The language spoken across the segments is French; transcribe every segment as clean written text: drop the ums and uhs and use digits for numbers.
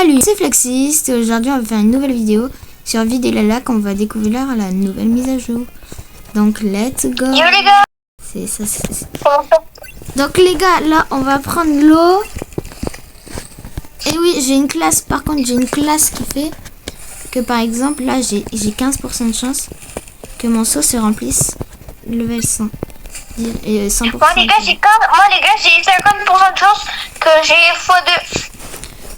Salut, c'est Flaxist et aujourd'hui on va faire une nouvelle vidéo sur Vide et la Lac. On va découvrir la nouvelle mise à jour. Donc let's go. Yo les gars. C'est ça, Donc les gars, là on va prendre l'eau. Et oui, j'ai une classe, par contre j'ai une classe qui fait que par exemple là j'ai 15% de chance que mon seau se remplisse level 100. Et 100%. Moi les gars j'ai 50% de chance que j'ai x2.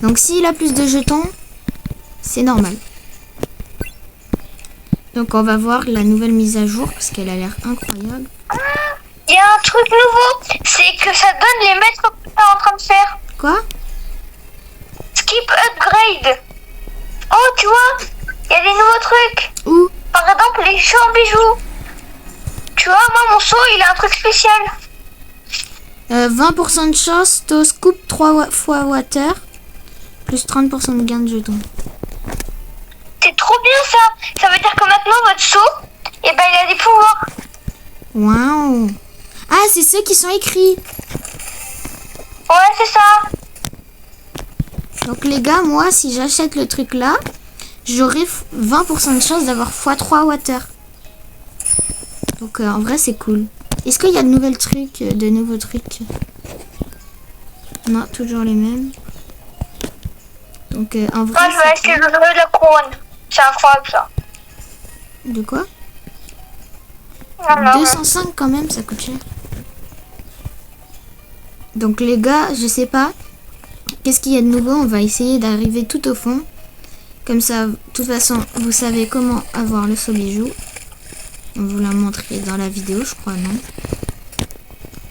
Donc s'il a plus de jetons, c'est normal. Donc on va voir la nouvelle mise à jour parce qu'elle a l'air incroyable. Il y a un truc nouveau, c'est que ça donne les mètres que tu es en train de faire. Quoi? Skip upgrade. Oh tu vois, il y a des nouveaux trucs. Où? Par exemple les champs en bijoux. Tu vois, moi mon seau il a un truc spécial. 20% de chance, to scoop 3 fois water, plus 30% de gain de jetons. C'est trop bien ça. Ça veut dire que maintenant votre seau, eh ben, il a des pouvoirs. Waouh! Ah, c'est ceux qui sont écrits. Ouais, c'est ça. Donc les gars, moi, si j'achète le truc là, j'aurai 20% de chance d'avoir x3 water. Donc en vrai, c'est cool. Est-ce qu'il y a de nouveaux trucs? Non, toujours les mêmes. Donc en vrai, Moi, je vais acheter le jeu de la couronne. C'est incroyable ça. De quoi? Non. 205 quand même, ça coûte cher. Donc les gars, je sais pas. Qu'est-ce qu'il y a de nouveau? On va essayer d'arriver tout au fond. Comme ça, de toute façon, vous savez comment avoir le seau bijou. On vous l'a montré dans la vidéo, je crois, non?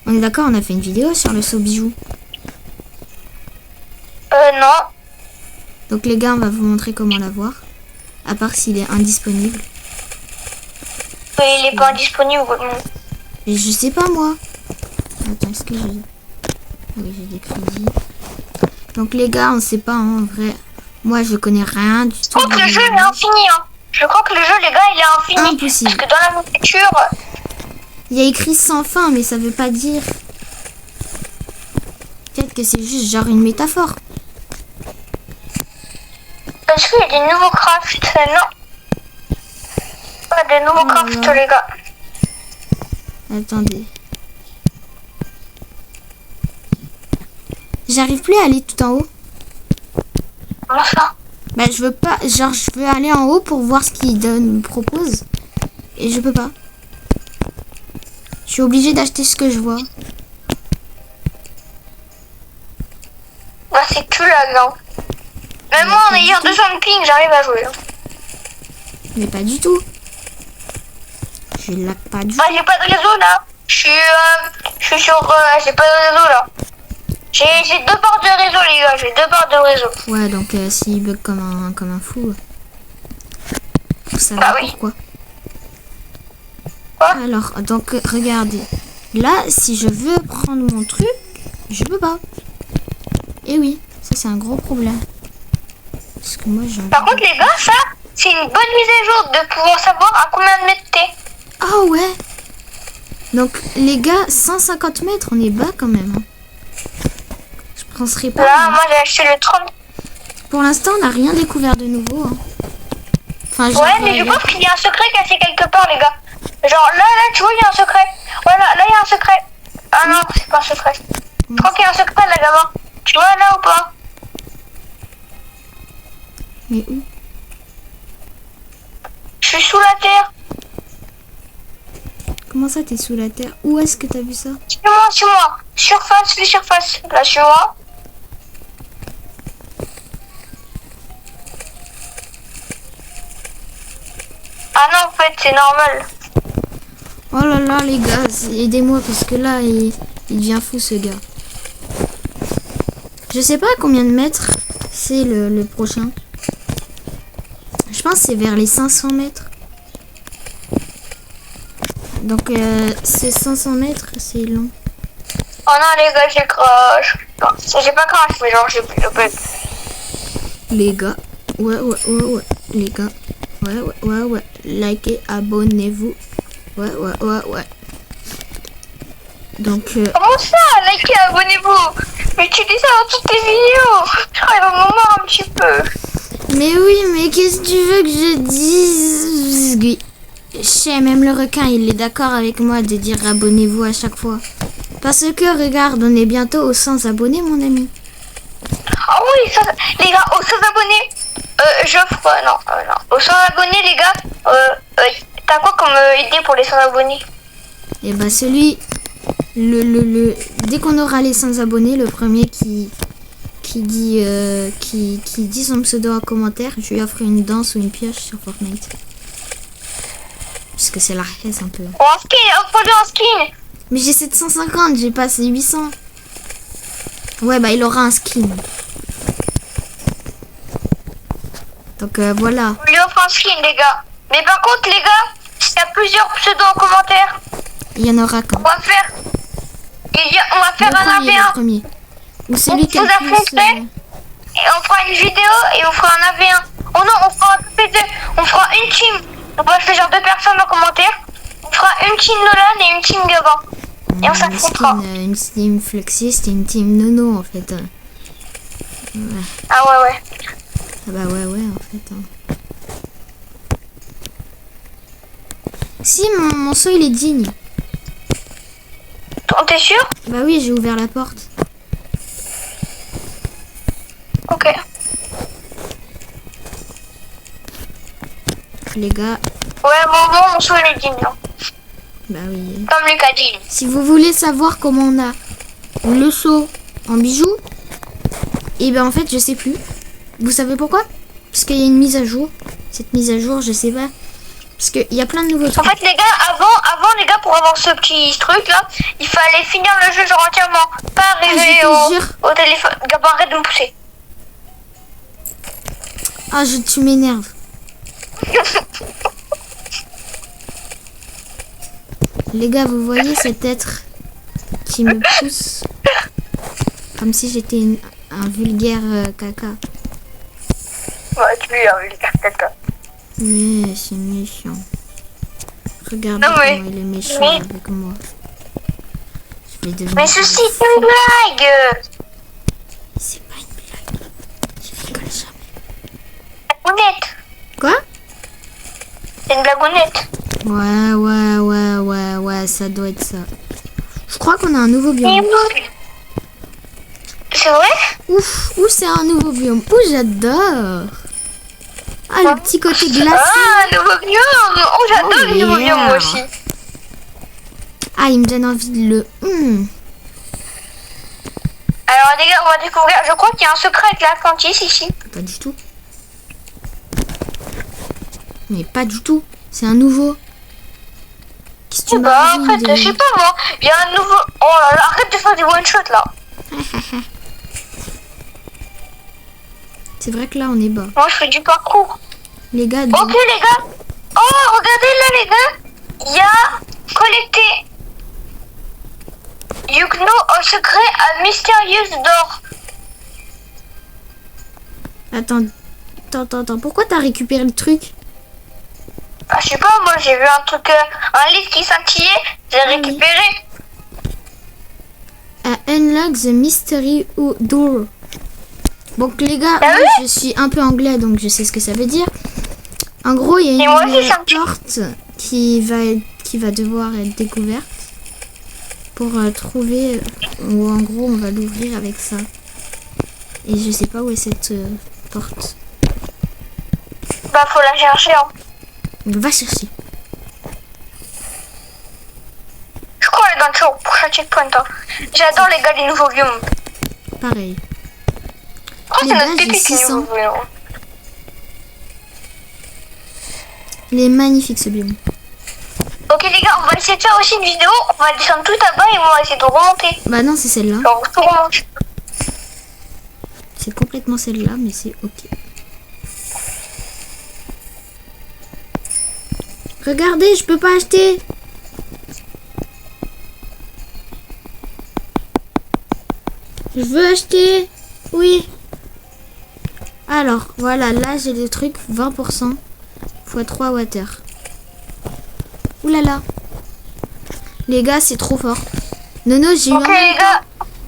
On est d'accord, on a fait une vidéo sur le seau bijou. Non. Donc les gars, on va vous montrer comment l'avoir. À part s'il est indisponible. Mais il est pas disponible. Et je sais pas moi. Attends, est-ce que j'ai... Ah oui, j'ai des crédits. Donc les gars, on sait pas, hein, en vrai. Moi, je connais rien du tout. Je crois que le jeu il est infini. Hein. Je crois que le jeu, les gars, il est infini. Impossible. Parce que dans la nourriture... Il y a écrit sans fin, mais ça veut pas dire. Peut-être que c'est juste genre une métaphore. Est-ce qu'il y a des nouveaux crafts? Non. Pas des nouveaux crafts, les gars. Attendez. J'arrive plus à aller tout en haut. Comment ça? Bah je veux pas, genre je veux aller en haut pour voir ce qu'il me propose. Et je peux pas. Je suis obligée d'acheter ce que je vois. Bah c'est que là, non. Même moi en ayant 200 de ping, j'arrive à jouer. Mais pas du tout. Je lag pas du tout. Ah, j'ai pas de réseau là. Je suis sur... j'ai pas de réseau là. J'ai 2 barres de réseau les gars, j'ai 2 barres de réseau. Ouais, donc s'il bug comme un fou. Vous savez pourquoi. Quoi? Alors, donc regardez. Là, si je veux prendre mon truc, je peux pas. Et oui, ça c'est un gros problème. Parce que moi j'ai... Par contre les gars, ça, c'est une bonne mise à jour de pouvoir savoir à combien de mètres t'es. Ah ouais. Donc les gars, 150 mètres, on est bas quand même. Hein. Je penserais pas. Là, moi j'ai acheté le 30. Pour l'instant, on n'a rien découvert de nouveau. Hein. Enfin, Ouais, mais je pense qu'il y a un secret caché quelque part les gars. Genre là, tu vois, il y a un secret. Voilà, là il y a un secret. Ah non, c'est pas un secret. Je crois qu'il y a un secret là, gamin. Tu vois là ou pas? Mais où? Je suis sous la terre. Comment ça, t'es sous la terre? Où est-ce que t'as vu ça? Suis-moi. Surface, les surfaces. Là, suis-moi. Ah non, en fait, c'est normal. Oh là là, les gars, aidez-moi parce que là, il devient fou ce gars. Je sais pas à combien de mètres c'est le prochain. Je pense que c'est vers les 500 mètres. Donc, ces 500 mètres, c'est long. Oh non, les gars, j'ai crash. J'ai pas crash, mais genre, j'ai plus de bug. Les gars, ouais, les gars, ouais, likez, abonnez-vous, ouais. Donc, Comment ça, likez, abonnez-vous? Mais tu dis ça dans toutes tes vidéos. Il va me marre un petit peu. Mais oui, mais qu'est-ce que tu veux que je dise? Je sais, même le requin, il est d'accord avec moi de dire abonnez-vous à chaque fois. Parce que, regarde, on est bientôt aux 100 abonnés, mon ami. Ah oui, ça, les gars, aux 100 abonnés, j'offre... non, aux 100 abonnés, les gars, t'as quoi comme idée pour les 100 abonnés? Et bah celui... Dès qu'on aura les 100 abonnés, le premier qui dit son pseudo en commentaire, je lui offre une danse ou une pioche sur Fortnite. Parce que c'est la haisse un peu. Oh, en skin, offre-le en skin. Mais j'ai 750, j'ai passé 800. Ouais, bah il aura un skin. Donc voilà. On lui offre un skin, les gars. Mais par contre, les gars, s'il y a plusieurs pseudos en commentaire, Il y en aura quand on va faire... on va faire un le 1v1. premier. Ou celui qui a vous le plus... affronterez et on fera une vidéo et on fera un 1v1. Oh non, on fera on fera une team. On va faire genre 2 personnes en commentaire. On fera une team Nolan et une team Gabin. Et on s'affrontera. Une team Fluxiste et une team Nono en fait. Ouais. Ah ouais. Ah bah ouais en fait. Si mon saut il est digne. T'es sûr? Bah oui, j'ai ouvert la porte. Ok. Les gars. Ouais, mon saut il est digne. Non. Bah oui. Comme Lucas dit. Si vous voulez savoir comment on a le saut en bijoux, et ben en fait je sais plus. Vous savez pourquoi? Parce qu'il y a une mise à jour. Cette mise à jour, je sais pas. Parce qu'il y a plein de nouveaux trucs. En fait, les gars, avant les gars, pour avoir ce petit truc là, il fallait finir le jeu genre entièrement. Pas arriver au téléphone. Gabin, arrête de me pousser. Ah, tu m'énerves. Les gars, vous voyez cet être qui me pousse comme si j'étais un vulgaire caca. Ouais, tu es un vulgaire caca. Mais c'est méchant. Regardez Non, mais- comment il est méchant mais- avec moi. Je vais devenir... Mais ceci c'est une blague. C'est pas une blague. Je rigole jamais. Blagounette. Quoi? C'est une blagounette. Ouais, ça doit être ça. Je crois qu'on a un nouveau Et biome. moi. C'est vrai? Ouf, c'est un nouveau biome. J'adore. Ah, le petit côté glacé. Ah, nouveau biome. Oh, j'adore Oh, le nouveau yeah. biome moi aussi. Ah, il me donne envie de le... Alors les gars, on va découvrir. Je crois qu'il y a un secret avec l'Atlantis ici. Pas du tout. Mais pas du tout. C'est un nouveau. Qu'est-ce que tu m'as Bah, envie en fait, de- je sais pas moi. Il y a un nouveau. Oh là là, arrête de faire des one shot là. C'est vrai que là, on est bas. Moi, je fais du parcours. Les gars, Ok les gars. Oh, regardez là les gars. Il y a collecté. You know un secret à mystérieuse d'or. Attends. Pourquoi t'as récupéré le truc? Ah, je sais pas, moi j'ai vu un truc, un livre qui scintillait, j'ai récupéré. Unlock the mystery door. Donc les gars, Ah moi, oui je suis un peu anglais, donc je sais ce que ça veut dire. En gros, il y Et a moi une aussi, ça me dit. porte qui va devoir être découverte pour trouver, ou en gros, on va l'ouvrir avec ça. Et je sais pas où est cette porte. Bah faut la chercher hein. Va chercher. Je crois qu'elle est dans le prochain checkpoint hein. J'adore les gars les nouveaux biomes. Pareil. Oh Les c'est gars, notre j'ai pépite les 600. nouveaux biomes. Il est magnifique ce biome. Ok les gars, on va essayer de faire aussi une vidéo, on va descendre tout à bas et on va essayer de remonter. Bah non, c'est celle-là. Genre tout remonter. C'est complètement celle-là, mais c'est ok. Regardez, je peux pas acheter. Je veux acheter. Oui. Alors, voilà, là j'ai le truc 20% x 3 water. Ouh là là. Les gars, c'est trop fort. Nono, j'ai eu Ok les gars,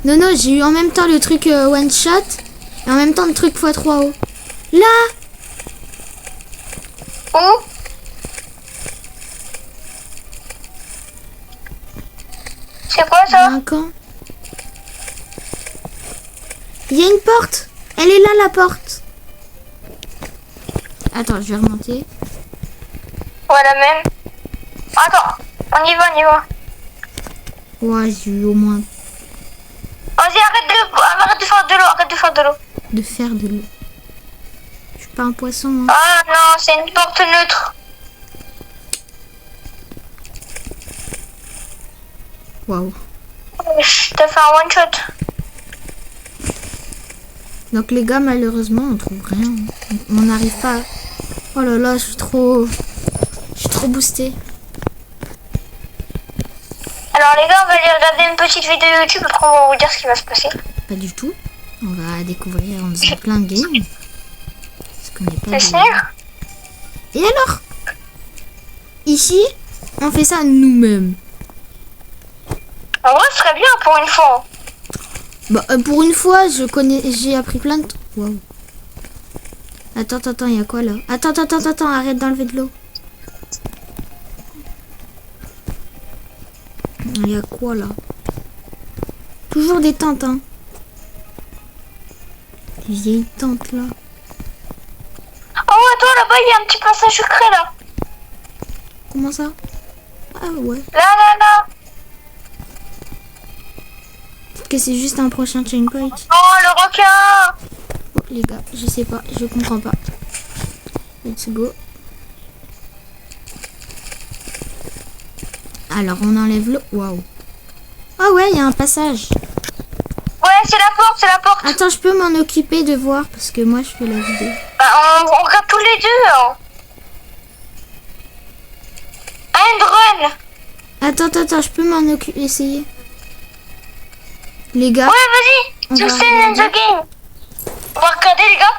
Nono, j'ai eu en même temps le truc one shot et en même temps le truc x3 haut. Là, Où? C'est quoi ça? Un camp. Il y a une porte. Elle est là, la porte. Attends, je vais remonter. Ouais, la même. Attends, on y va, on y va. Ouais, j'ai eu au moins Vas-y, arrête de faire de l'eau, arrête de faire de l'eau. de faire de l'eau. Je suis pas un poisson, hein. Ah non, c'est une porte neutre. Waouh. T'as fait un one shot. Donc les gars, malheureusement, on trouve rien. On n'arrive pas. Oh là là, je suis trop boostée. Alors les gars, on va aller regarder une petite vidéo YouTube, après on va vous dire ce qui va se passer. Pas du tout. On va découvrir en faisant plein de games. Parce qu'on n'est pas C'est des- sûr? Et alors? Ici, on fait ça nous-mêmes. En vrai, ce serait bien pour une fois. Bah, pour une fois, j'ai appris plein de trucs. Waouh. Attends, il y a quoi là? Attends, arrête d'enlever de l'eau. Il y a quoi là? Toujours des tentes, hein. Des vieilles tentes là. Oh, attends, là-bas, il y a un petit passage secret là. Comment ça? Ah ouais. Là. Peut-être que c'est juste un prochain checkpoint. Oh, le requin. Oh, les gars, je sais pas, je comprends pas. Let's go. Alors on enlève l'eau. Waouh. Ah ouais, il y a un passage. Ouais, c'est la porte. Attends, je peux m'en occuper de voir parce que moi je fais la vidéo. Bah, on regarde tous les deux. Hein. End run. Attends, je peux m'en occuper, essayer. Les gars, Ouais, vas-y. On va Sustain in the game. On va regarder, les gars.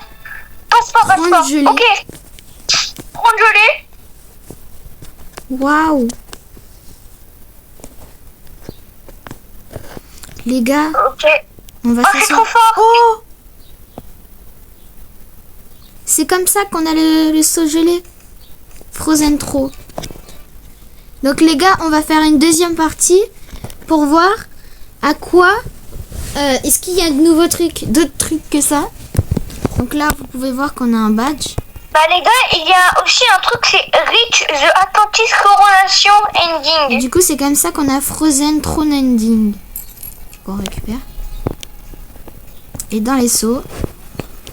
Passe pas. Prendre gelée. Ok. Prendre gelée. waouh. Les gars, Ok. on va Oh, c'est s'asseoir. trop fort. Oh, c'est comme ça qu'on a le saut gelé. Frozen Throw. Donc les gars, on va faire une deuxième partie pour voir à quoi est-ce qu'il y a de nouveaux trucs, d'autres trucs que ça. Donc là, vous pouvez voir qu'on a un badge. Bah, les gars, il y a aussi un truc, c'est Reach the Atlantis Coronation Et Ending. du coup, c'est comme ça qu'on a Frozen Throne Ending. On récupère. Et dans les sauts,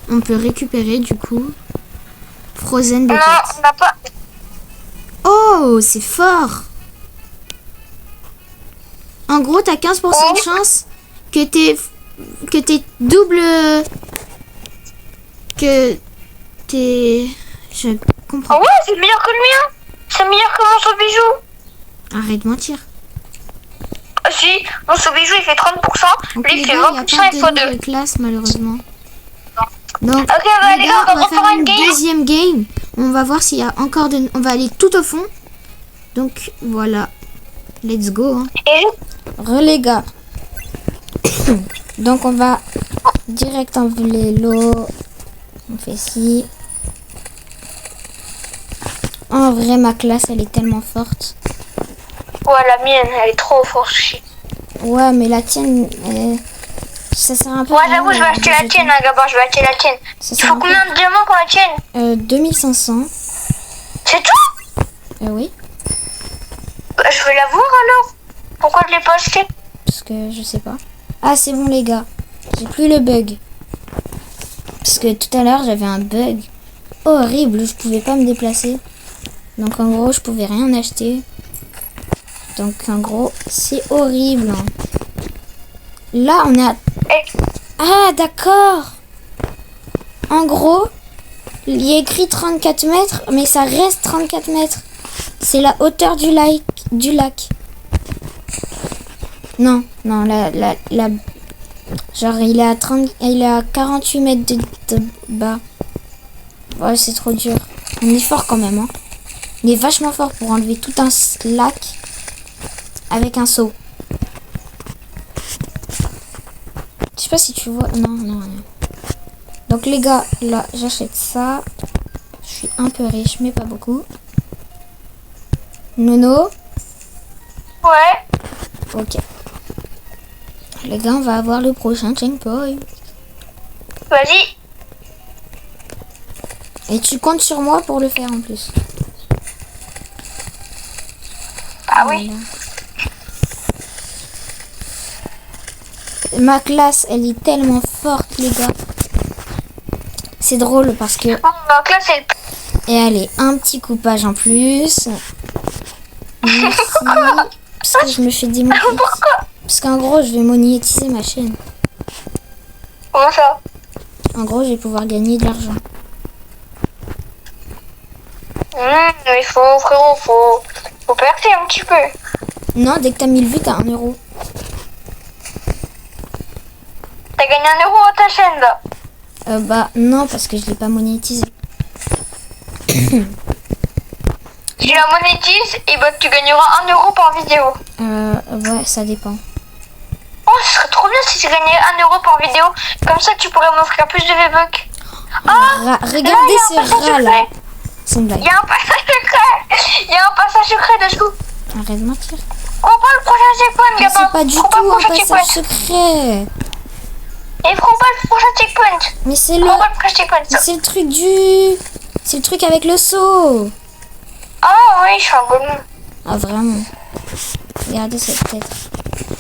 on peut récupérer du coup Frozen Non, Bucket. on n'a pas. Oh, c'est fort. En gros, t'as 15% de chance que t'es double... Que t'es... Je comprends. Ah ouais, c'est meilleur que le mien. C'est meilleur que mon saut bijou. Arrête de mentir. Ah si, mon saut bijou il fait 30%, Donc lui les il fait gars, il n'y a 20% pas il faut de 2. nouvelles classes malheureusement. Donc Ok, bah, les gars, on va faire une deuxième game. On va voir s'il y a encore de... On va aller tout au fond. Donc voilà. Let's go. Hein. Et Les gars. Donc on va direct enlever l'eau. On fait ci. En vrai, ma classe, elle est tellement forte. ouais, la mienne, elle est trop forte. Ouais, mais la tienne, ça sert un peu... Ouais, à rien, j'avoue, je vais acheter la tienne, hein, Gabin, je vais acheter la tienne. Ça Il sert faut un peu- combien de diamants pour la tienne? 2500. C'est tout? Oui, Bah, je vais la voir alors. Pourquoi je l'ai pas acheté? parce que je sais pas. Ah, c'est bon, les gars. J'ai plus le bug. Parce que tout à l'heure, j'avais un bug horrible. Je pouvais pas me déplacer. Donc, en gros, je pouvais rien acheter. Donc, en gros, c'est horrible. Hein. Là, on est à... Eh, Ah, d'accord. En gros, il y a écrit 34 mètres, mais ça reste 34 mètres. C'est la hauteur du lac. Non, genre, il est à 48 mètres de bas. Ouais, c'est trop dur. On est fort quand même, hein. On est vachement fort pour enlever tout un lac avec un seau. Je sais pas si tu vois. Non, rien. Donc les gars, là, j'achète ça. Je Je suis un peu riche, mais pas beaucoup. Nono. Ouais. Ok. Les gars, on va avoir le prochain checkpoint. Vas-y. Et tu comptes sur moi pour le faire en plus. Ah oui. Voilà. Ma classe, elle est tellement forte, les gars. C'est drôle parce que... Donc là, c'est le... Et allez, un petit coupage en plus. Merci. Parce que je me fais démonétiser. Pourquoi? Parce qu'en gros, je vais monétiser ma chaîne. Comment ça? En gros, je vais pouvoir gagner de l'argent. Mais frérot, faut percer un petit peu. Non, dès que t'as 1000 vues, t'as 1 euro. T'as gagné 1 euro à ta chaîne, là. Bah, non, parce que je l'ai pas monétisé. Si tu la monétises, et bah tu gagneras 1 euro par vidéo. Ouais, ça dépend. Oh, ce serait trop bien si tu gagnais 1 euro par vidéo. Comme ça, tu pourrais m'offrir plus de V-Bucks. Regardez ce rat là. C'est une blague. Il y a un passage secret. Il y a un passage secret dessous. Arrête de mentir. Prends pas le prochain checkpoint, Mais gamin. c'est pas du Prends tout le un prochain passage checkpoint. secret. Et prends pas le prochain checkpoint. Mais c'est Prends pas le prochain checkpoint. C'est le truc du... C'est le truc avec le seau. Ah oui, je suis un golemon. Ah, vraiment. Regardez cette tête.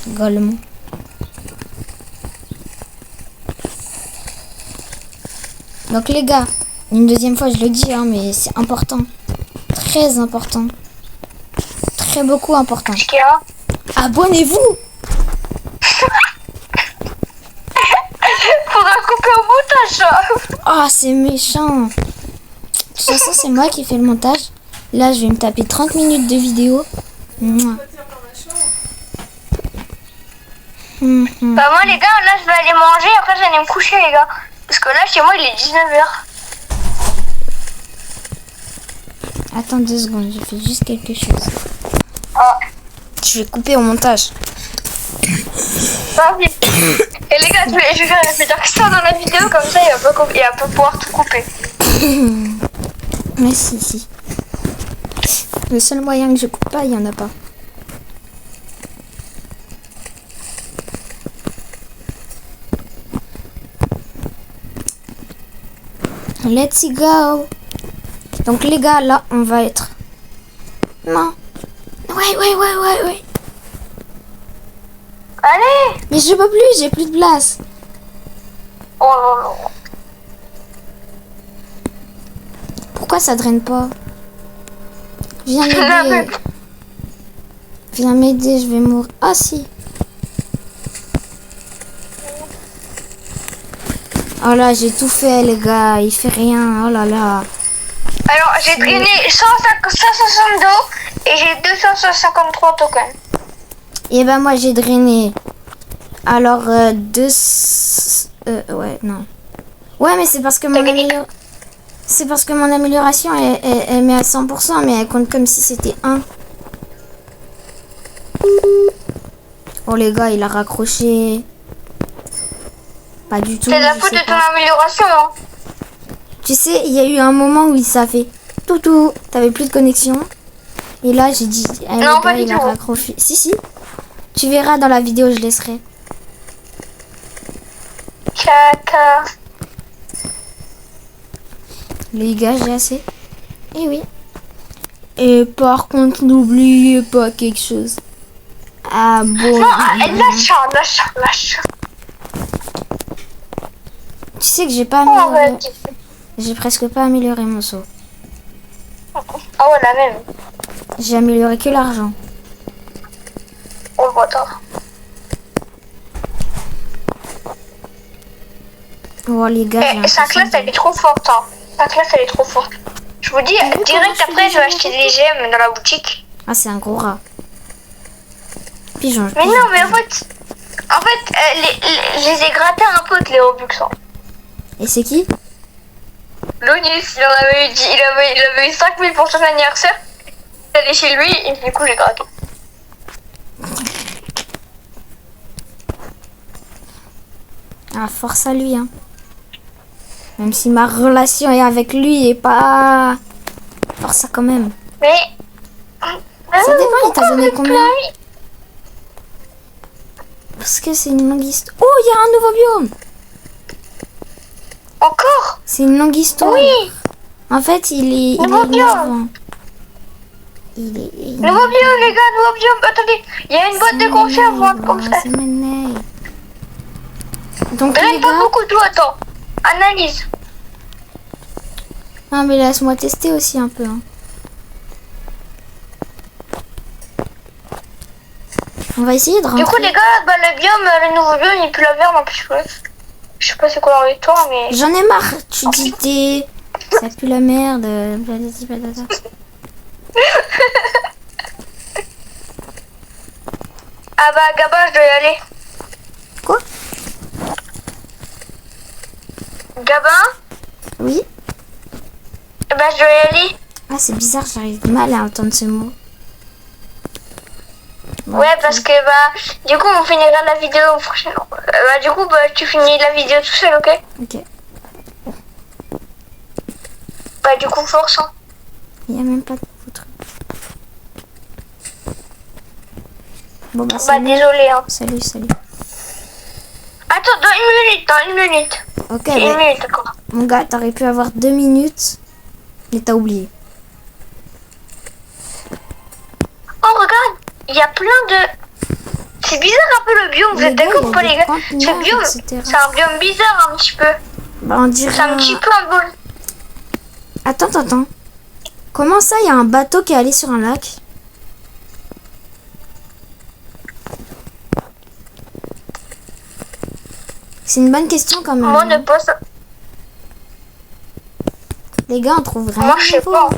Golemon. Donc les gars, une deuxième fois je le dis, hein, mais c'est important. Très important. Très beaucoup important. Qu'est-ce qu'il y a? Abonnez-vous. Faudra couper au montage, ça. Oh, c'est méchant. De toute façon, c'est moi qui fais le montage. Là, je vais me taper 30 minutes de vidéo. Mouah. Bah moi les gars, là je vais aller manger, après je vais aller me coucher les gars. Parce que là chez moi il est 19h. Attends 2 secondes, je fais juste quelque chose. Ah, Je vais couper au montage. vas-y. Et les gars, je vais dire que ça dans la vidéo, comme ça il va pas pouvoir tout couper. Mais si. Le seul moyen que je coupe pas, il y en a pas. Let's go. Donc les gars, là, on va être... Non. Ouais. Allez. Mais je peux plus, j'ai plus de place. Oh là là. Pourquoi ça draine pas? Viens m'aider. Viens m'aider, je vais mourir. Ah si. Oh là, j'ai tout fait les gars, il fait rien. Oh là là. Alors j'ai drainé 162 et j'ai 253 tokens. Et ben moi j'ai drainé. Alors ouais, non. Ouais, mais c'est parce que mon amélioration elle met à 100%, mais elle compte comme si c'était 1. Oh les gars, il a raccroché. Pas du tout. C'est la je faute sais de ton pas. amélioration, hein. Tu sais, il y a eu un moment où ça fait tout, t'avais plus de connexion. Et là, j'ai dit, ah, Non, le pas gars, du il a tout. raccroché. Si. Tu verras dans la vidéo, je laisserai. Caca. Les gars, j'ai assez. Eh oui. Et par contre, n'oubliez pas quelque chose. Ah bon. Non, lâche. Tu sais que j'ai pas Oh, amélioré. arrête. J'ai presque pas amélioré mon saut. Ah ouais, la même. J'ai amélioré que l'argent. Oh le bâtard. Oh les gars, j'ai Sa classe elle est trop forte, hein. Sa classe elle est trop forte. Je vous dis, vu comment direct je fais après des je vais acheter des gemmes dans la boutique. Ah, c'est un gros rat. Pigeon. Mais non, mais en fait, je les ai grattés un peu de les Robux. Hein. Et c'est qui? Lonis, il avait eu 5000 pour son anniversaire. Il est allé chez lui et du coup j'ai gratté. Ah, force à lui, hein. Même si ma relation est avec lui est pas... Faire ça quand même. Mais... Ça dépend, il t'a donné combien? Parce que c'est une longue histoire. Oh, il y a un nouveau biome. Encore? C'est une longue histoire. Oui. En fait, il est Nouveau biome. énervant. Il est... Nouveau biome, les gars, nouveau biome. Attendez, il y a une boîte de conserve, hein, comme ça. C'est Manei. Donc, Donne les pas gars... beaucoup d'eau, attends. Analyse. Non, mais laisse-moi tester aussi un peu. Hein. On va essayer de rentrer. Du coup, les gars, bah, le biome, le nouveau biome, il pue la merde, un petit peu. Je sais pas c'est quoi avec toi, mais... J'en ai marre. Tu dis t'es... Ça pue la merde. Blablabla, blablabla. Ah bah, Gabin, je dois y aller. Quoi? Gabin? Oui? Eh ben, je dois y aller. Ah, c'est bizarre, j'arrive mal à entendre ce mot. Bon, Ouais, parce que, bah, du coup, on finira la vidéo prochainement. Bah, du coup, bah, tu finis la vidéo tout seul, ok? ok. Bah, du coup, force, hein. Il n'y a même pas de foutre. Bon, bah, Bah, salut. désolé, hein. Salut, salut. Attends, dans une minute. Ok, J'ai une mais, minute encore. mon gars, t'aurais pu avoir 2 minutes, mais t'as oublié. Oh, regarde, il y a plein de... C'est bizarre un peu le biome, vous Les êtes gars, d'accord il y ou a pas, des les gars? conteneurs, Ce biome, etc. c'est un biome bizarre un petit peu. Bah, on dirait... C'est un petit peu un bol. Attends. Comment ça, il y a un bateau qui est allé sur un lac? C'est une bonne question quand même. Moi, ne pas ça. Les gars, on trouve rien. Moi, je sais pas.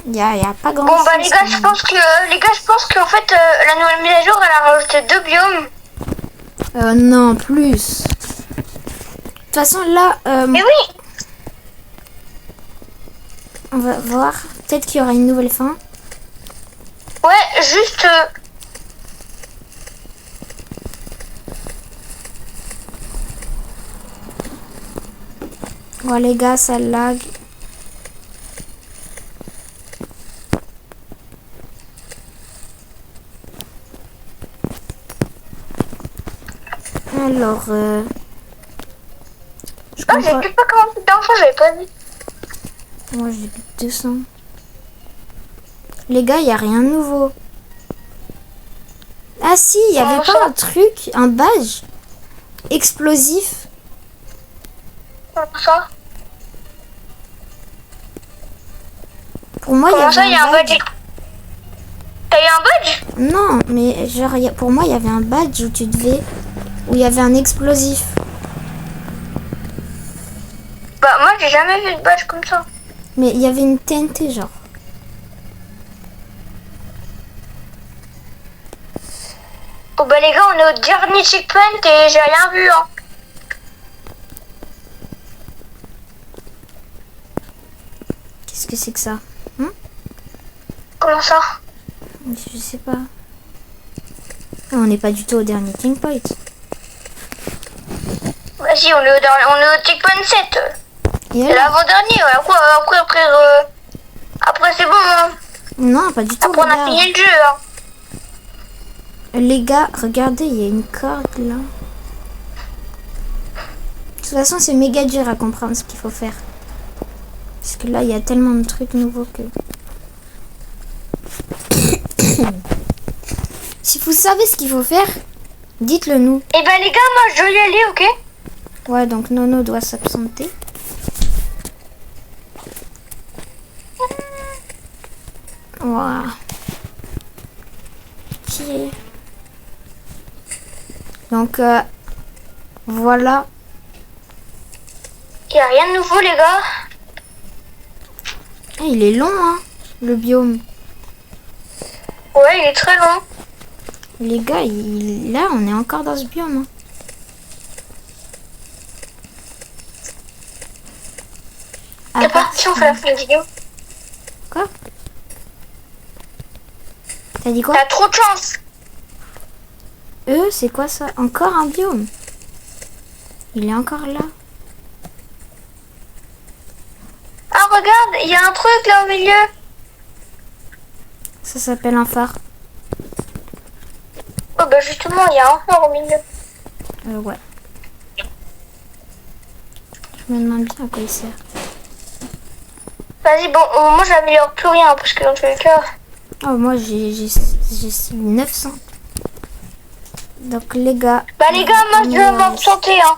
Il y a pas grand Bon, chose. bah, les gars, je pense qu'en fait, la nouvelle mise à jour, elle a rajouté 2 biomes. Non, plus. De toute façon, là, Mais oui, on va voir. Peut-être qu'il y aura une nouvelle fin. ouais, juste... Ouais, les gars, ça lag. Alors, je Ah, j'ai comprends. plus pas comment d'enfants, j'avais pas dit. Moi, j'ai 200. Les gars, il n'y a rien de nouveau. Ah si, il y avait Comment pas ça? un truc, un badge explosif. Comment ça? Pour moi, Comment il y ça, avait il y a un badge? badge. T'as eu un badge? Non, mais genre, pour moi, il y avait un badge où tu devais... Où il y avait un explosif. Bah, moi, j'ai jamais vu de badge comme ça. Mais il y avait une TNT, genre. Oh, bah, les gars, on est au dernier checkpoint et j'ai rien vu, hein. Qu'est-ce que c'est que ça? Comment ça? Je sais pas. Ah, on n'est pas du tout au dernier checkpoint. Bah, si, on est au checkpoint 7. Et C'est alors l'avant-dernier, ouais. Après, c'est bon, hein. Non, pas du tout. Après, on a regarde. fini le jeu, hein. Les gars, regardez, il y a une corde là. De toute façon, c'est méga dur à comprendre ce qu'il faut faire. Parce que là, il y a tellement de trucs nouveaux que... Si vous savez ce qu'il faut faire, dites-le nous. Et bah, les gars, moi, je dois y aller, ok? Ouais, donc Nono doit s'absenter. Voilà. Ok. Donc, voilà. Il y a rien de nouveau, les gars. Ah, il est long, hein, le biome. Ouais, il est très long. Les gars, là, on est encore dans ce biome. Hein. À C'est part- parti, on fait la fin de vidéo. Quoi? T'as dit quoi? T'as trop de chance. C'est quoi ça? Encore un biome? Il est encore là? regarde, il y a un truc là au milieu. Ça s'appelle un phare. Oh bah justement, il y a un phare au milieu. Ouais. Je me demande bien à quoi il sert. Vas-y, bon, moi j'améliore plus rien parce que dans tous les cas. Oh, moi j'ai 900. Donc les gars. Bah les gars, moi je vais m'absenter hein.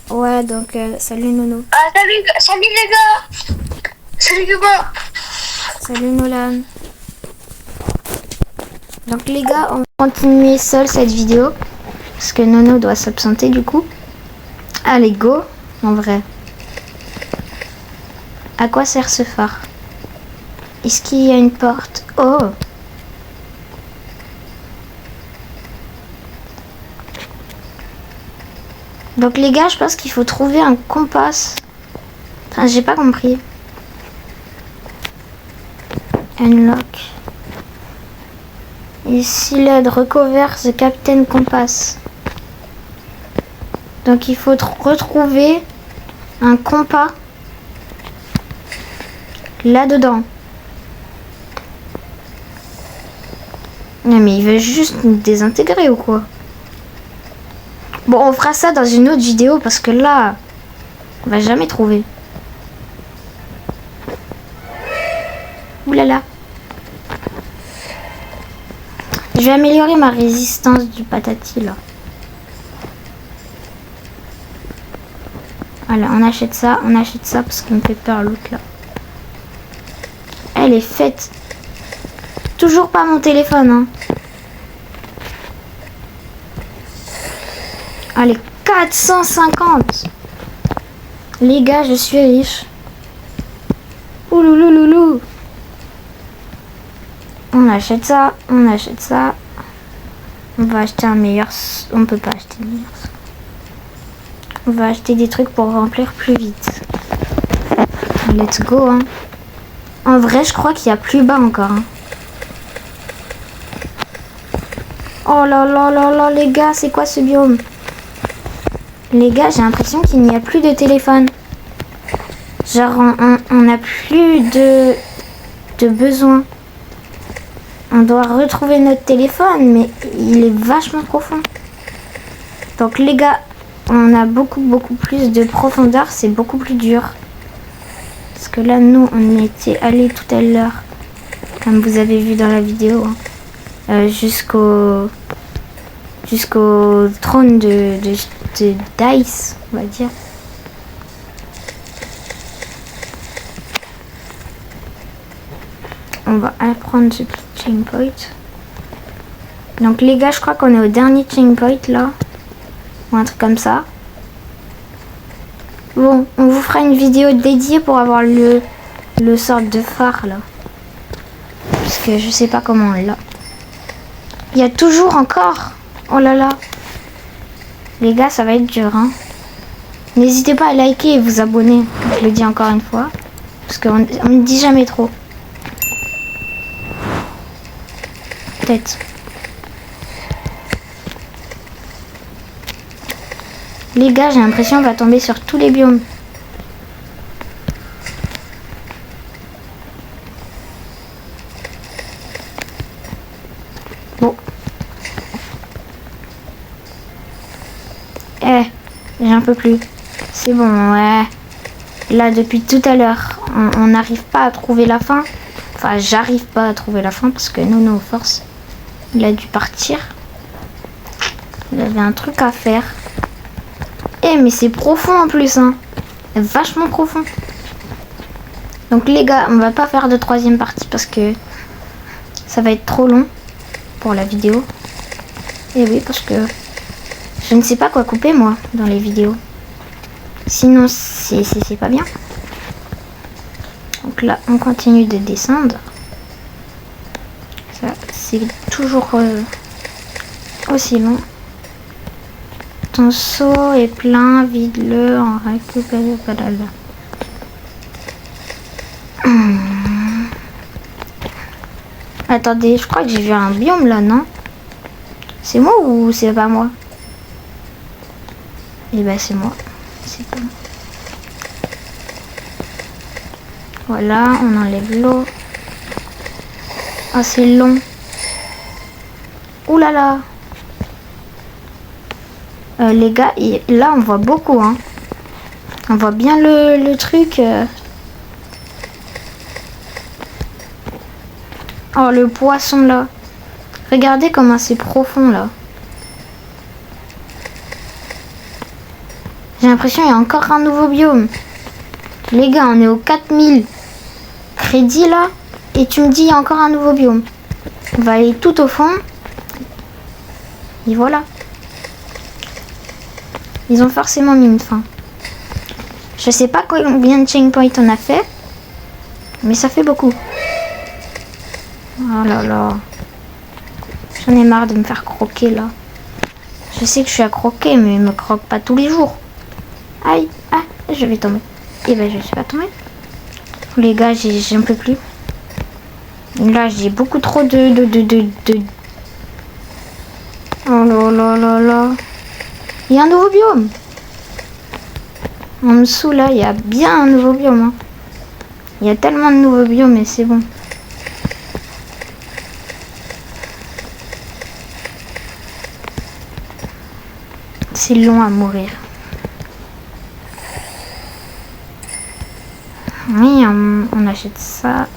Ouais, donc salut Nono. Ah, salut les gars. Salut Gabon. Salut Nolan. Donc les gars, on va continuer seul cette vidéo. Parce que Nono doit s'absenter du coup. Allez, go. En vrai. À quoi sert ce phare? Est-ce qu'il y a une porte? Oh. Donc les gars, je pense qu'il faut trouver un compas. Enfin, j'ai pas compris. Unlock. Ici l'aide recover the Captain Compass. Donc il faut retrouver un compas là-dedans. Non mais il veut juste nous désintégrer ou quoi? Bon, on fera ça dans une autre vidéo parce que là, on va jamais trouver. Ouh là là. Je vais améliorer ma résistance du patati là. Voilà, on achète ça parce qu'il me fait peur l'autre là. Elle est faite. Toujours pas mon téléphone hein. Allez, 450. Les gars, je suis riche. Ouloulouloulou. On achète ça, on achète ça. On va acheter un meilleur... On peut pas acheter un meilleur... On va acheter des trucs pour remplir plus vite. Let's go, hein. En vrai, je crois qu'il y a plus bas encore, hein. Oh là là là là, les gars, c'est quoi ce biome? Les gars, j'ai l'impression qu'il n'y a plus de téléphone. Genre, on n'a plus de besoin. On doit retrouver notre téléphone, mais il est vachement profond. Donc les gars, on a beaucoup plus de profondeur, c'est beaucoup plus dur. Parce que là, nous, on était allés tout à l'heure, comme vous avez vu dans la vidéo, hein, jusqu'au trône de Dice, on va dire. On va apprendre ce checkpoint. Donc les gars, je crois qu'on est au dernier checkpoint là. Ou un truc comme ça. Bon, on vous fera une vidéo dédiée pour avoir le sort de phare là. Parce que je sais pas comment on l'a. Il y a toujours encore. Oh là là. Les gars, ça va être dur hein. N'hésitez pas à liker et vous abonner. Je le dis encore une fois. Parce qu'on ne dit jamais trop. Peut-être. Les gars, j'ai l'impression qu'on va tomber sur tous les biomes. Bon. J'en peux plus. C'est bon, ouais. Là, depuis tout à l'heure, on n'arrive pas à trouver la fin. Enfin, j'arrive pas à trouver la fin parce que Nono, force, il a dû partir. Il avait un truc à faire. Mais c'est profond en plus, hein. Vachement profond. Donc les gars, on va pas faire de troisième partie parce que ça va être trop long pour la vidéo. Et oui, parce que je ne sais pas quoi couper moi dans les vidéos. Sinon, c'est pas bien. Donc là, on continue de descendre. Ça, c'est toujours aussi long. Ton seau est plein, vide-le en récupérant. Attendez, je crois que j'ai vu un biome là, non? C'est moi ou c'est pas moi? Eh ben c'est moi. C'est pas moi. Voilà, on enlève l'eau. Ah, c'est long. Ouh là là. Les gars, là on voit beaucoup. Hein. On voit bien le truc. Oh, le poisson là. Regardez comment c'est profond là. J'ai l'impression qu'il y a encore un nouveau biome. Les gars, on est aux 4000 crédits là. Et tu me dis il y a encore un nouveau biome. On va aller tout au fond. Et voilà. Ils ont forcément mis une fin. Je sais pas combien de checkpoints on a fait. Mais ça fait beaucoup. Oh là là. J'en ai marre de me faire croquer là. Je sais que je suis à croquer, mais je me croque pas tous les jours. Aïe, ah, je vais tomber. Et ben je suis pas tombée. Les gars, j'en peux plus. Là, j'ai beaucoup trop de... Oh là là là là. Il y a un nouveau biome. En dessous là, il y a bien un nouveau biome. Hein. Il y a tellement de nouveaux biomes, mais c'est bon. C'est long à mourir. Oui, on achète ça.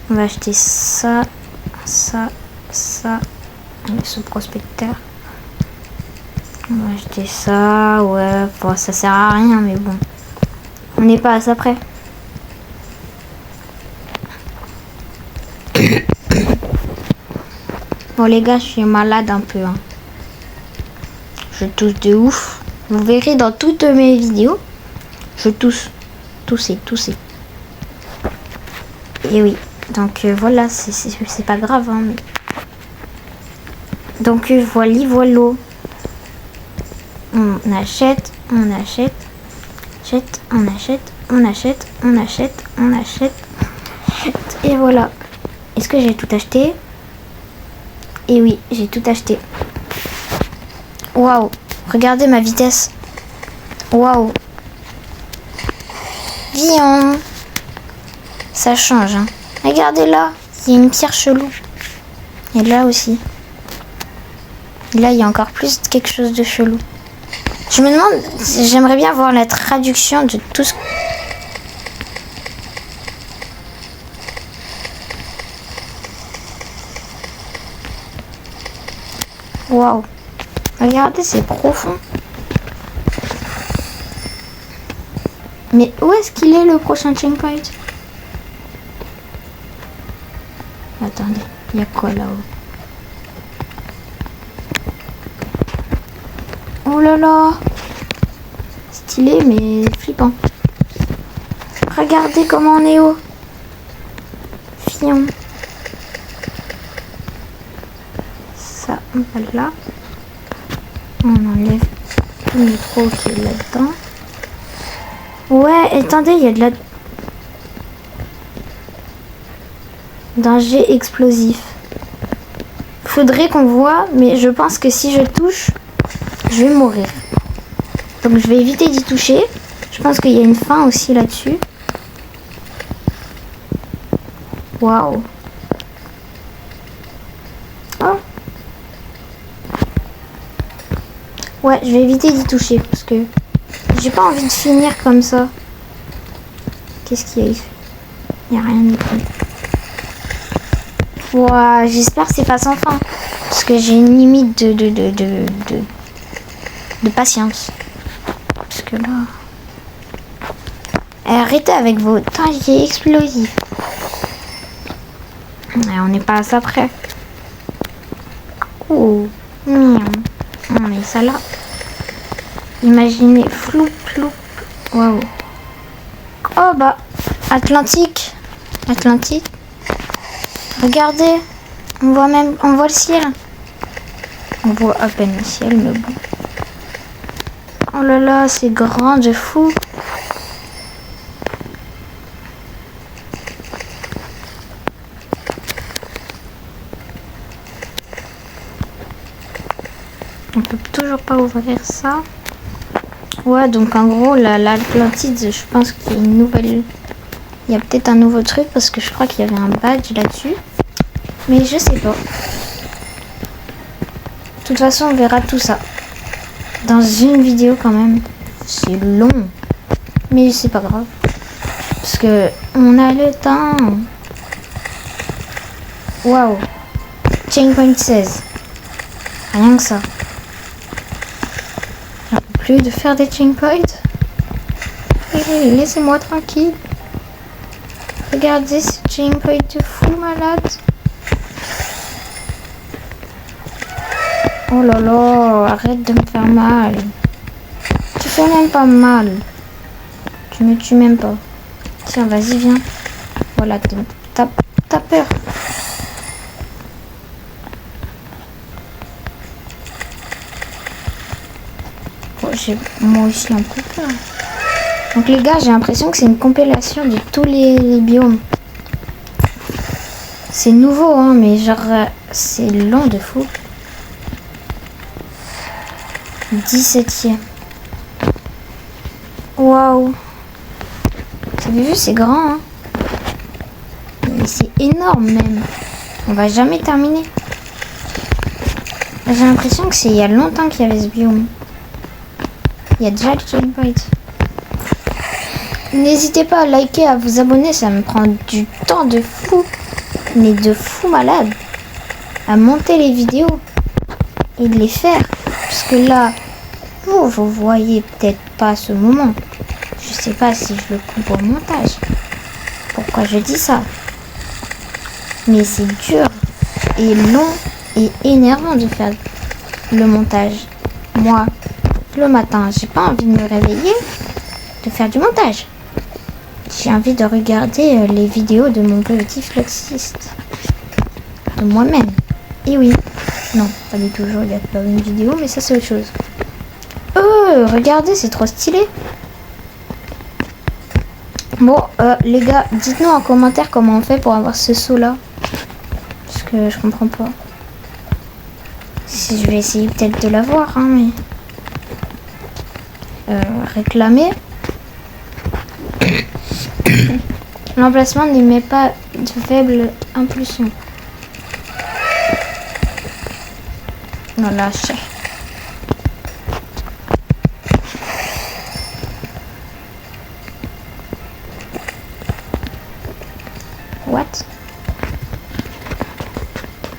On va acheter ça, ça, ça. Ce prospecteur. On va acheter ça. Ouais, bon, ça sert à rien, mais bon. On n'est pas à ça près. Bon les gars, je suis malade un peu. Hein. Je tousse de ouf. Vous verrez dans toutes mes vidéos. Je tousse. Tousser. Et oui. Donc voilà, c'est pas grave. Hein, mais... Donc voilà. On achète. Et voilà. Est-ce que j'ai tout acheté? Et oui, j'ai tout acheté. Waouh, regardez ma vitesse. Waouh. Viens. Ça change. Hein. Regardez là, il y a une pierre chelou. Et là aussi. Et là, il y a encore plus quelque chose de chelou. Je me demande, j'aimerais bien voir la traduction de tout ce... Waouh. Regardez, c'est profond. Mais où est-ce qu'il est le prochain checkpoint? Attendez, il y a quoi là-haut? Oh là là. Stylé mais flippant. Regardez comment on est haut. Fion. Ça, on va là. On enlève le micro qui est là-dedans. Ouais, attendez, il y a de la... Danger explosif. Faudrait qu'on voit, mais je pense que si je touche, je vais mourir. Donc je vais éviter d'y toucher. Je pense qu'il y a une fin aussi là-dessus. Waouh. Oh. Ouais, je vais éviter d'y toucher parce que j'ai pas envie de finir comme ça. Qu'est-ce qu'il y a ici? Il n'y a rien du tout. Wow, j'espère que c'est pas sans fin. Parce que j'ai une limite de patience. Parce que là... Arrêtez avec vos dangers explosifs. On n'est pas à ça près. Oh, mignon. On met ça là. Imaginez, floup. Waouh. Oh bah, Atlantique. Regardez, on voit le ciel. On voit à peine le ciel, mais bon. Oh là là, c'est grand de fou. On peut toujours pas ouvrir ça. Ouais, donc en gros, l'Atlantide, je pense qu'il y a une nouvelle... Il y a peut-être un nouveau truc parce que je crois qu'il y avait un badge là-dessus. Mais je sais pas. De toute façon, on verra tout ça dans une vidéo quand même. C'est long. Mais c'est pas grave. Parce que on a le temps. Waouh. Checkpoint 16. Rien que ça. J'en peux plus de faire des checkpoints. Laissez-moi tranquille. Regardez ce checkpoint de fou malade. Oh là là, arrête de me faire mal. Tu fais même pas mal. Tu me tues même pas. Tiens, vas-y, viens. Voilà, t'as peur. Oh, j'ai moi aussi un peu peur. Donc les gars, j'ai l'impression que c'est une compilation de tous les biomes. C'est nouveau, hein, mais genre, c'est long de fou. 17e. Waouh. Vous avez vu, c'est grand, hein. Mais c'est énorme même. On va jamais terminer. J'ai l'impression que c'est il y a longtemps qu'il y avait ce biome. Il y a déjà le checkpoint. N'hésitez pas à liker, à vous abonner, ça me prend du temps de fou. Mais de fou malade. À monter les vidéos. Et de les faire. Parce que là, vous voyez peut-être pas ce moment. Je sais pas si je le coupe au montage. Pourquoi je dis ça? Mais c'est dur et long et énervant de faire le montage. Moi, le matin, j'ai pas envie de me réveiller, de faire du montage. J'ai envie de regarder les vidéos de mon petit fluxiste. De moi-même. Et oui. Non, pas du tout, je regarde pas une vidéo, mais ça c'est autre chose. Oh, regardez, c'est trop stylé. Bon, les gars, dites-nous en commentaire comment on fait pour avoir ce saut-là. Parce que je comprends pas. Si je vais essayer peut-être de l'avoir, hein, mais... réclamer. L'emplacement n'émet pas de faible impulsion. Non, lâchez. What?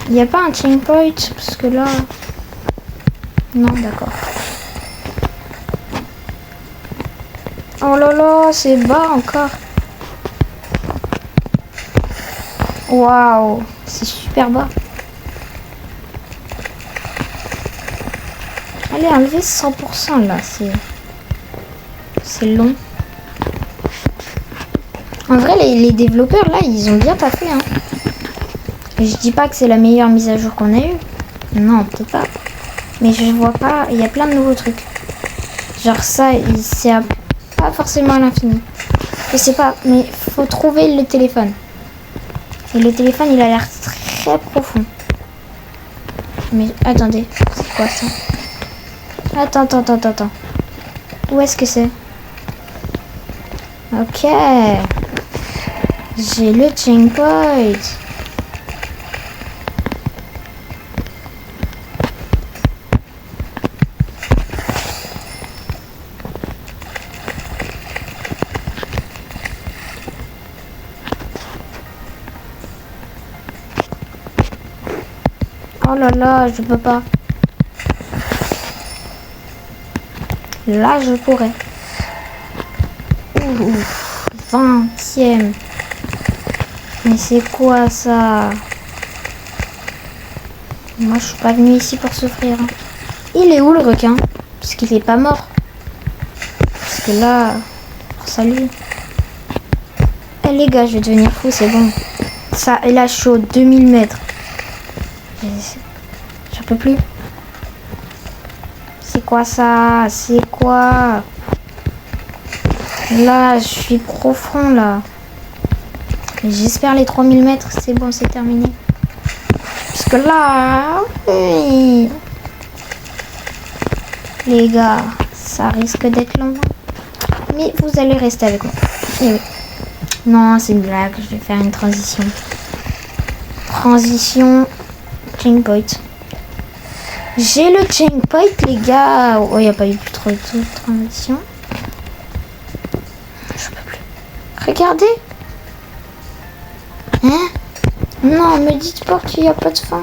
Il n'y a pas un checkpoint parce que là... Non, d'accord. Oh là là, c'est bas encore. Waouh, c'est super bas. Allez, enlever 100% là, c'est long. En vrai, les développeurs là, ils ont bien taffé, hein. Je dis pas que c'est la meilleure mise à jour qu'on a eue. Non, peut-être pas. Mais je vois pas, il y a plein de nouveaux trucs. Genre ça, c'est pas forcément à l'infini. Je sais pas, mais faut trouver le téléphone. Et le téléphone, il a l'air très profond. Mais attendez, c'est quoi ça? Attends. Où est-ce que c'est? Ok. J'ai le checkpoint. Oh là là, je peux pas. Là, je pourrais. Ouf, 20e. Mais c'est quoi ça? Moi, je suis pas venue ici pour souffrir. Il est où le requin? Parce qu'il est pas mort. Parce que là... Salut. Eh les gars, je vais devenir fou, c'est bon. Ça, et là, je suis aux 2000 mètres. J'en peux plus. C'est quoi ça? C'est quoi? Là, je suis profond, là. J'espère les 3000 mètres, c'est bon, c'est terminé. Parce que là... Oui. Les gars, Ça risque d'être long. Mais vous allez rester avec moi. Et oui. Non, c'est une blague. Je vais faire une transition. Transition. Chainpoint. J'ai le chainpoint, les gars. Oh, il n'y a pas eu plus trop de transition. Je peux plus. Regardez. Hein? Non, me dites pas qu'il n'y a pas de fin.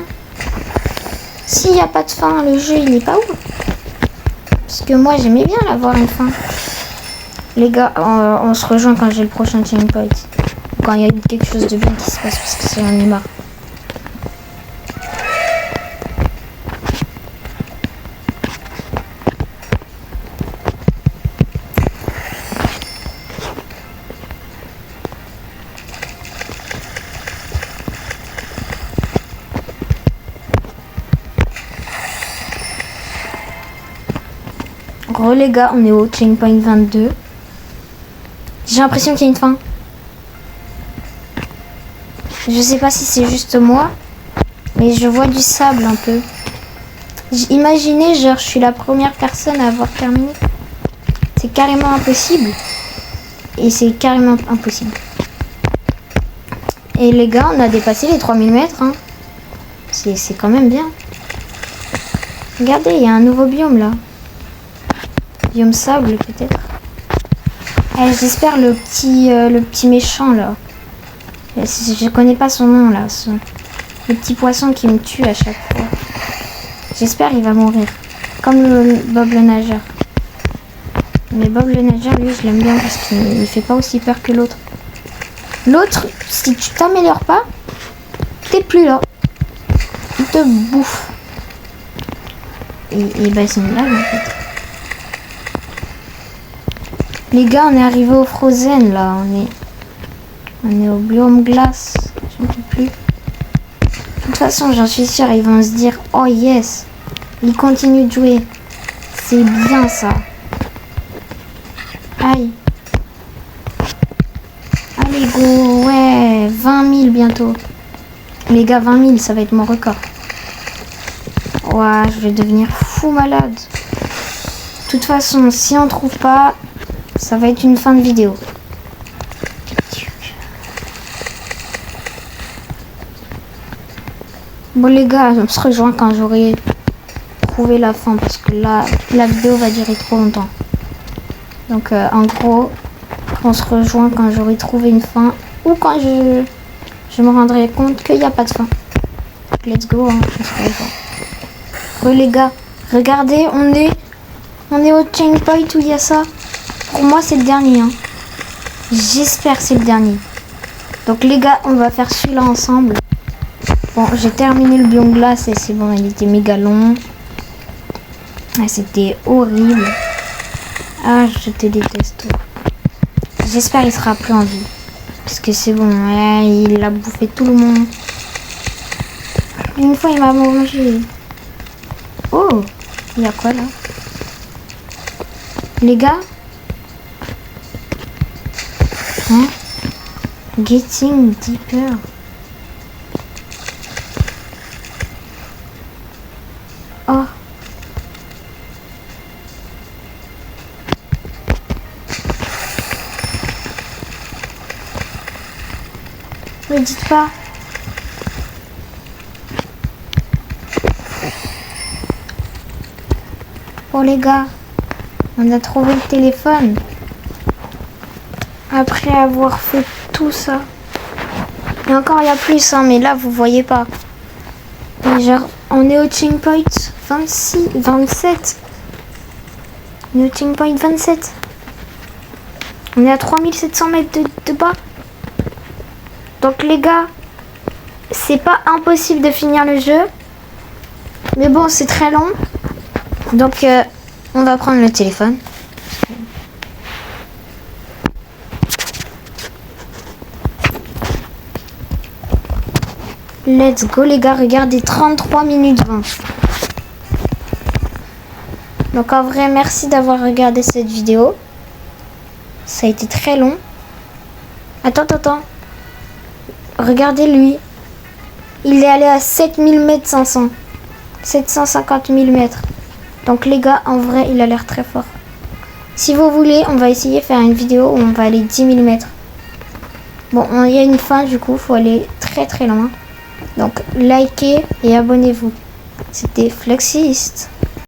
S'il n'y a pas de fin, le jeu, il est pas ouf. Parce que moi, j'aimais bien l'avoir une fin. Les gars, on se rejoint quand j'ai le prochain chainpoint. Quand il y a quelque chose de bien qui se passe, parce que c'est un marre. Gros les gars, on est au chainpoint 22. J'ai l'impression qu'il y a une fin. Je sais pas si c'est juste moi, mais je vois du sable un peu. Imaginez, genre, je suis la première personne à avoir terminé. C'est carrément impossible. Et c'est carrément impossible. Et les gars, on a dépassé les 3000 mètres. Hein. C'est quand même bien. Regardez, il y a un nouveau biome là. Biome sable peut-être. J'espère le petit méchant là. Je connais pas son nom là. Le petit poisson qui me tue à chaque fois. J'espère il va mourir. Comme Bob le nageur. Mais Bob le nageur, lui, je l'aime bien parce qu'il fait pas aussi peur que l'autre. L'autre, si tu t'améliores pas, t'es plus là. Il te bouffe. Et bah c'est une blague en fait. Les gars, on est arrivé au Frozen là. On est au biome glace. J'en peux plus. De toute façon, j'en suis sûre, ils vont se dire oh yes. Ils continuent de jouer. C'est bien ça. Aïe. Allez go, ouais. 20 000 bientôt. Les gars, 20 000, ça va être mon record. Ouais, je vais devenir fou malade. De toute façon, si on trouve pas, ça va être une fin de vidéo. Bon les gars, on se rejoint quand j'aurai trouvé la fin parce que là, la vidéo va durer trop longtemps. Donc en gros, on se rejoint quand j'aurai trouvé une fin ou quand je me rendrai compte qu'il n'y a pas de fin. Donc, let's go, hein, on se rejoint. Ouais les gars, regardez, on est au chainpoint où il y a ça. Pour moi c'est le dernier. Hein. J'espère que c'est le dernier. Donc les gars, on va faire celui-là ensemble. Bon, j'ai terminé le biome glace et c'est bon, il était méga long. Ah, c'était horrible. Ah, je te déteste toi. J'espère qu'il sera plus en vie. Parce que c'est bon, ouais, il a bouffé tout le monde. Une fois, il m'a mangé. Oh, il y a quoi là? Les gars? Hein? Getting deeper. Oh. Ne dites pas. Bon les gars, on a trouvé le téléphone. Après avoir fait tout ça. Et encore il y a plus, hein, mais là vous voyez pas. Et genre, on est au chainpoint 27. On est au chainpoint 27. On est à 3700 mètres de bas. Donc les gars, c'est pas impossible de finir le jeu. Mais bon, c'est très long. Donc on va prendre le téléphone. Let's go les gars, regardez 33 minutes 20. Donc en vrai, merci d'avoir regardé cette vidéo. Ça a été très long. Attends. Regardez lui. Il est allé à 7000 mètres 500. 750 000 mètres. Donc les gars, en vrai, il a l'air très fort. Si vous voulez, on va essayer de faire une vidéo où on va aller 10 000 mètres. Bon, il y a une fin, du coup, faut aller très très loin. Donc, likez et abonnez-vous. C'était Fluxiste.